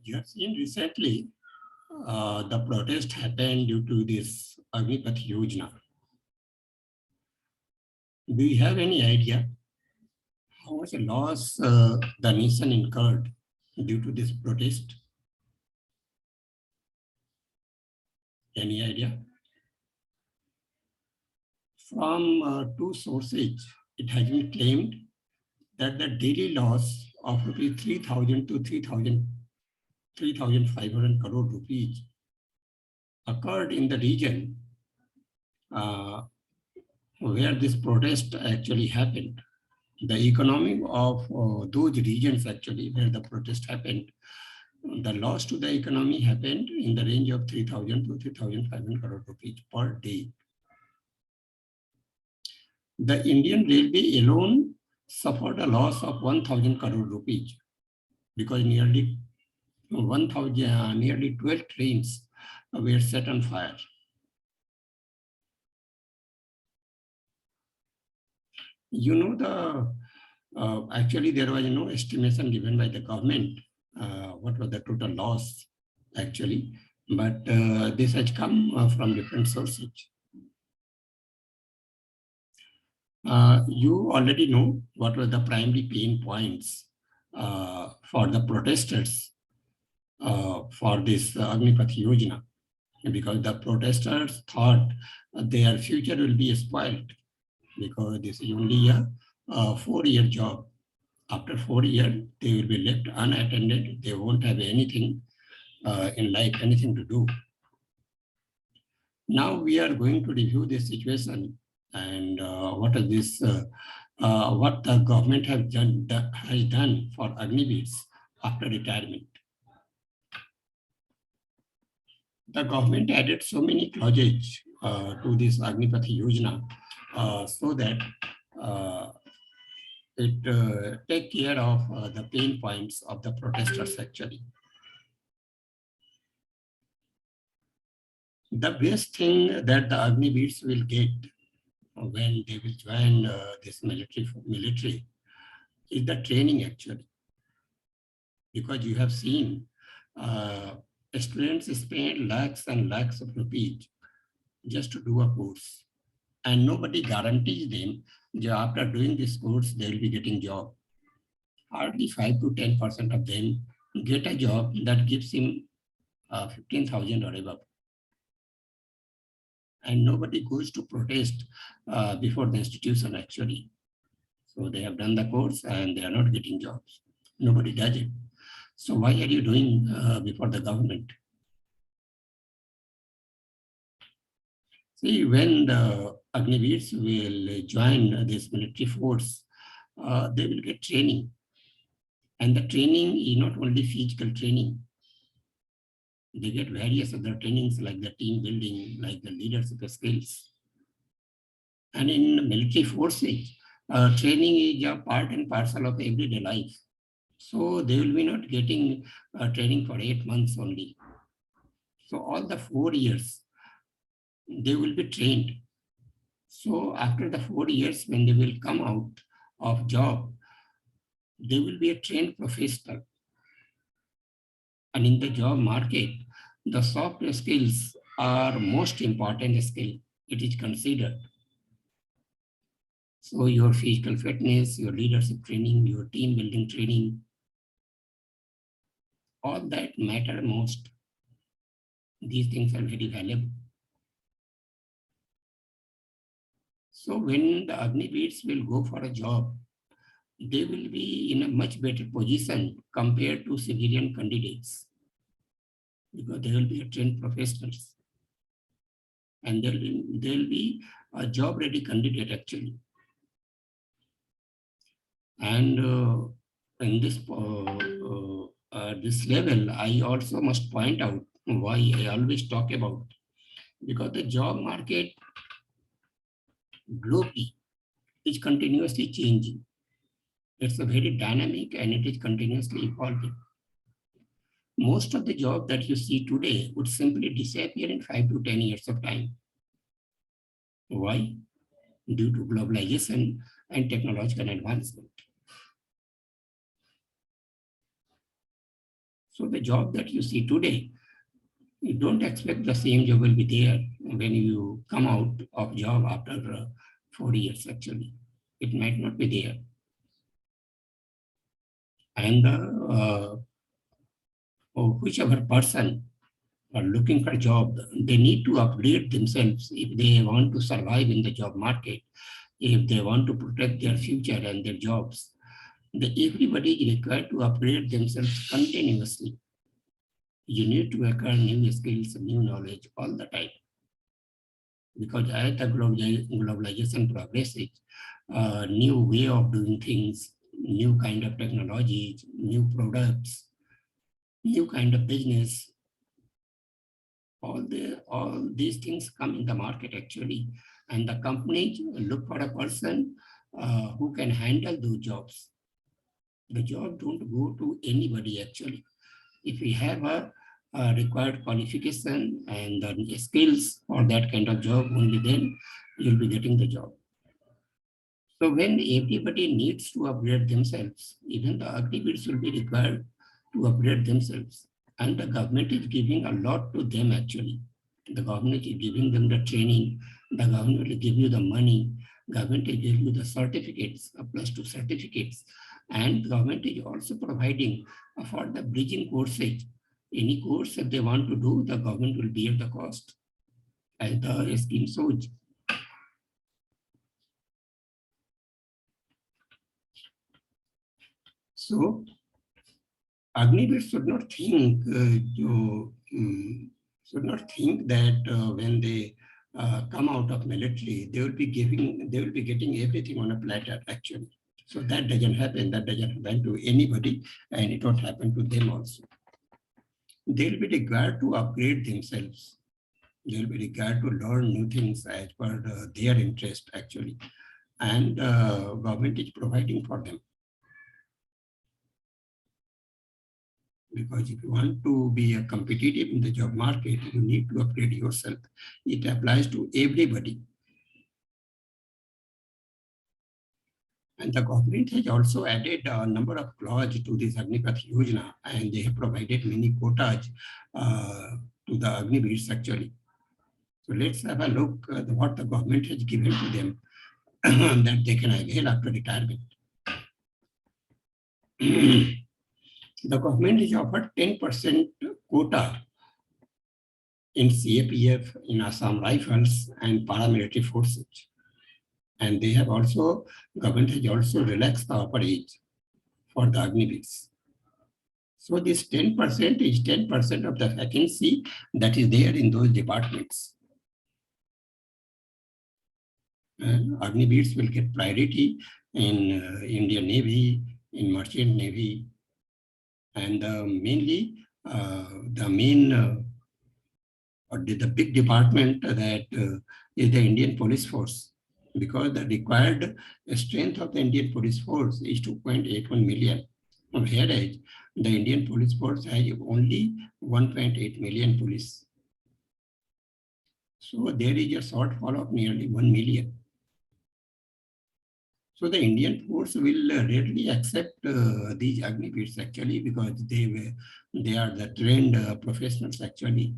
You have seen recently the protest happened due to this Agniveer Yojana. Do you have any idea how much loss the nation incurred due to this protest? Any idea? From two sources, it has been claimed that the daily loss of rupees 3,000 to 3,500 crore rupees occurred in the region where this protest actually happened. The economy of those regions actually where the protest happened, the loss to the economy happened in the range of 3,000 to 3,500 crore rupees per day. The Indian Railway alone suffered a loss of 1,000 crore rupees because nearly 12 trains were set on fire. You know, actually there was no estimation given by the government what was the total loss actually, but this has come from different sources. You already know what were the primary pain points for the protesters for this Agniveer Yojana, because the protesters thought their future will be spoiled because this is only a 4-year job. After 4 years, they will be left unattended. They won't have anything in life, anything to do. Now we are going to review this situation and what the government has done for Agniveers after retirement. The government added so many clauses to this Agniveer Yojana so that it take care of the pain points of the protesters actually. The best thing that the Agniveers will get when they will join this military is the training actually. Because you have seen students spend lakhs and lakhs of rupees just to do a course. And nobody guarantees them that after doing this course, they will be getting job. Hardly 5 to 10% of them get a job that gives him 15,000 or above. And nobody goes to protest before the institution actually. So they have done the course and they are not getting jobs. Nobody does it. So why are you doing before the government? See, when the Agniveers will join this military force, they will get training. And the training is not only physical training. They get various other trainings like the team building, like the leadership skills. And in military forces, training is a part and parcel of everyday life. So they will be not getting training for 8 months only. So all the 4 years, they will be trained. So after the 4 years, when they will come out of job, they will be a trained professional. And in the job market, the soft skills are most important skill. It is considered. So your physical fitness, your leadership training, your team building training, all that matter most. These things are very valuable. So when the Agniveers will go for a job, they will be in a much better position compared to civilian candidates because they will be trained professionals and they'll be a job-ready candidate actually. And in this level, I also must point out why I always talk about, because the job market globally is continuously changing. It's a very dynamic and it is continuously evolving. Most of the jobs that you see today would simply disappear in 5 to 10 years of time. Why? Due to globalization and technological advancement. So the job that you see today, you don't expect the same job will be there when you come out of job after 4 years actually. It might not be there. And whichever person are looking for a job, they need to upgrade themselves if they want to survive in the job market, if they want to protect their future and their jobs. Everybody is required to upgrade themselves continuously. You need to acquire new skills, new knowledge all the time. Because as the globalization progresses, new way of doing things, new kind of technologies, new products, new kind of business, all these things come in the market actually. And the companies look for a person who can handle those jobs. The job don't go to anybody actually. If we have a required qualification and the skills for that kind of job, only then you'll be getting the job. So when everybody needs to upgrade themselves, even the activists will be required to upgrade themselves. And the government is giving a lot to them actually. The government is giving them the training, the government will give you the money, government will give you the certificates, +2 certificates, and the government is also providing for the bridging courses. Any course that they want to do, the government will bear the cost, as the scheme shows. So Agniveer should not think that when they come out of military, they will be getting everything on a platter actually. So that doesn't happen. That doesn't happen to anybody, and it won't happen to them also. They'll be required to upgrade themselves. They'll be required to learn new things as per their interest actually, and government is providing for them. Because if you want to be a competitive in the job market, you need to upgrade yourself. It applies to everybody. And the government has also added a number of clauses to this Agniveer Yojana, and they have provided many quotas to the Agniveers actually. So let's have a look at what the government has given to them that they can avail after retirement. The government has offered 10% quota in CAPF, in Assam Rifles and paramilitary forces. And they have also, government has also relaxed the upper age for the Agniveers. So this 10% is 10% of the vacancy that is there in those departments. And Agniveers will get priority in Indian Navy, in Merchant Navy, and mainly the main or the big department that is the Indian Police Force, because the required strength of the Indian Police Force is 2.81 million, whereas the Indian Police Force has only 1.8 million police. So there is a shortfall of nearly 1 million. So the Indian force will readily accept these Agniveers actually, because they are the trained professionals actually.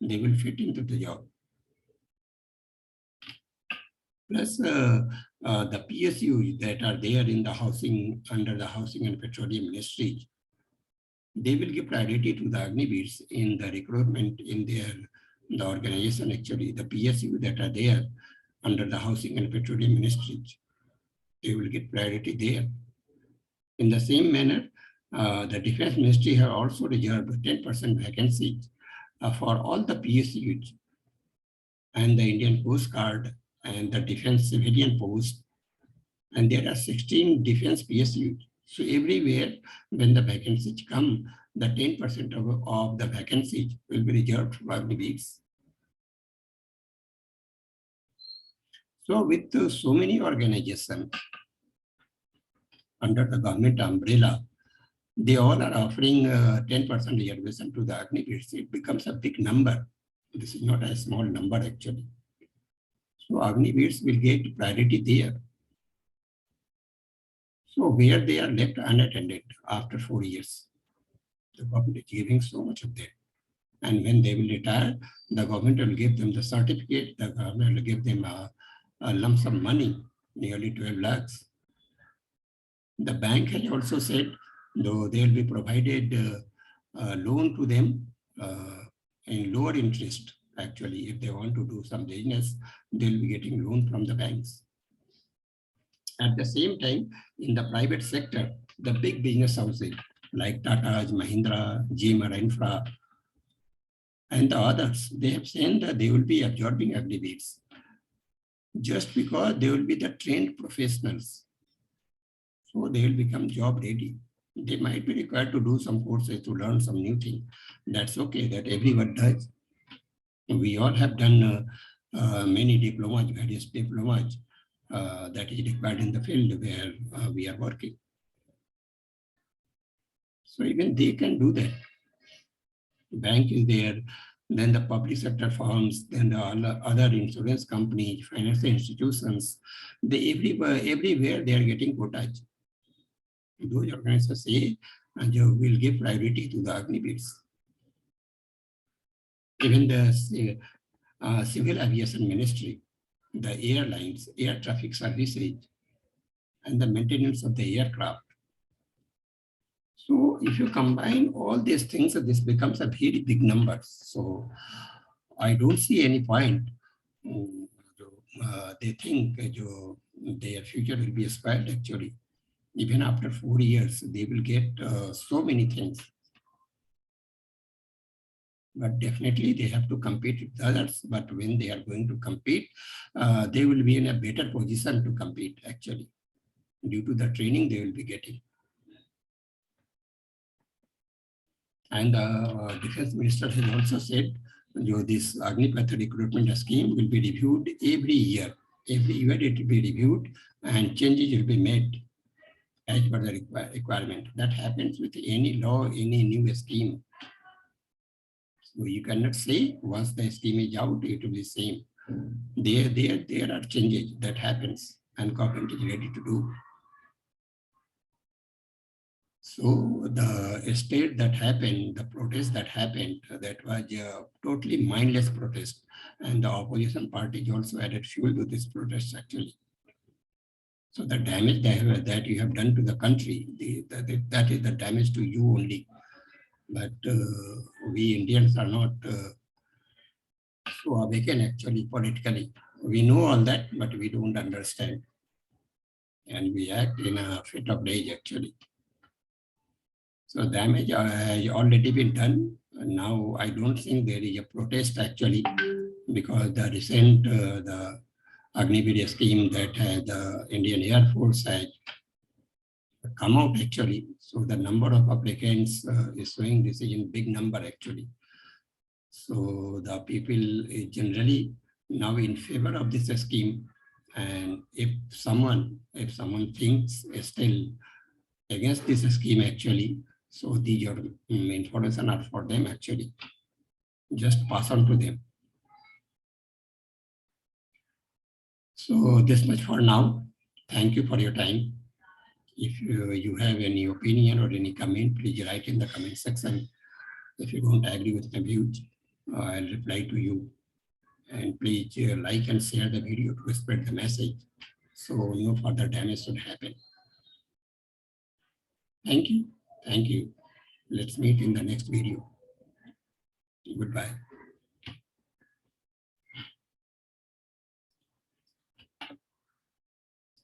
They will fit into the job. Plus the PSUs that are there in the housing, under the Housing and Petroleum Ministry, they will give priority to the Agniveers in the recruitment in the organization actually. The PSU that are there under the Housing and Petroleum Ministry, they will get priority there. In the same manner, the Defense Ministry have also reserved 10% vacancies for all the PSUs and the Indian Coast Guard and the Defense Civilian Post. And there are 16 defense PSUs. So everywhere, when the vacancies come, the 10% of the vacancies will be reserved for Agniveers. So with so many organizations under the government umbrella, they all are offering 10% reservation to the Agniveers. It becomes a big number. This is not a small number actually. So Agniveers will get priority there. So where they are left unattended after 4 years. The government is giving so much of that. And when they will retire, the government will give them the certificate, the government will give them a lump sum money, nearly 12 lakhs. The bank has also said, though they will be provided a loan to them in lower interest. Actually, if they want to do some business, they'll be getting loan from the banks. At the same time, in the private sector, the big business houses like Tata, Mahindra, GMR Infra, and the others, they have said that they will be absorbing Agniveers just because they will be the trained professionals. So they will become job ready. They might be required to do some courses to learn some new thing. That's okay, that everyone does. We all have done many diplomas, various diplomas that is required in the field where we are working. So even they can do that. Bank is there, then the public sector firms, then the other insurance companies, financial institutions, they everywhere they are getting quotas. Those organizations say, and you will give priority to the Agniveers. Even the Civil Aviation Ministry, the airlines, air traffic services, and the maintenance of the aircraft. So if you combine all these things, this becomes a very big number. So I don't see any point. They think their future will be spoiled actually. Even after 4 years, they will get so many things. But definitely they have to compete with others. But when they are going to compete, they will be in a better position to compete actually, due to the training they will be getting. And the defense minister has also said, this Agnipath recruitment scheme will be reviewed every year. Every year it will be reviewed and changes will be made as per the requirement. That happens with any law, any new scheme. So you cannot say once the scheme is out, it will be same. There are changes that happens and government is ready to do. So the state that happened, the protest that happened, that was a totally mindless protest. And the opposition parties also added fuel to this protest actually. So the damage that you have done to the country, that is the damage to you only. But we Indians are not so awakened actually politically. We know all that, but we don't understand. And we act in a fit of rage actually. So damage has already been done. Now I don't think there is a protest actually, because the recent the Agniveer scheme that the Indian Air Force has come out actually. So the number of applicants is showing this is in big number actually. So the people is generally now in favor of this scheme. And if someone thinks still against this scheme actually, so these are information are for them actually. Just pass on to them. So this much for now. Thank you for your time. If you have any opinion or any comment, please write in the comment section. If you don't agree with my views, I'll reply to you. And please like and share the video to spread the message so no further damage should happen. Thank you. Thank you. Let's meet in the next video. Goodbye.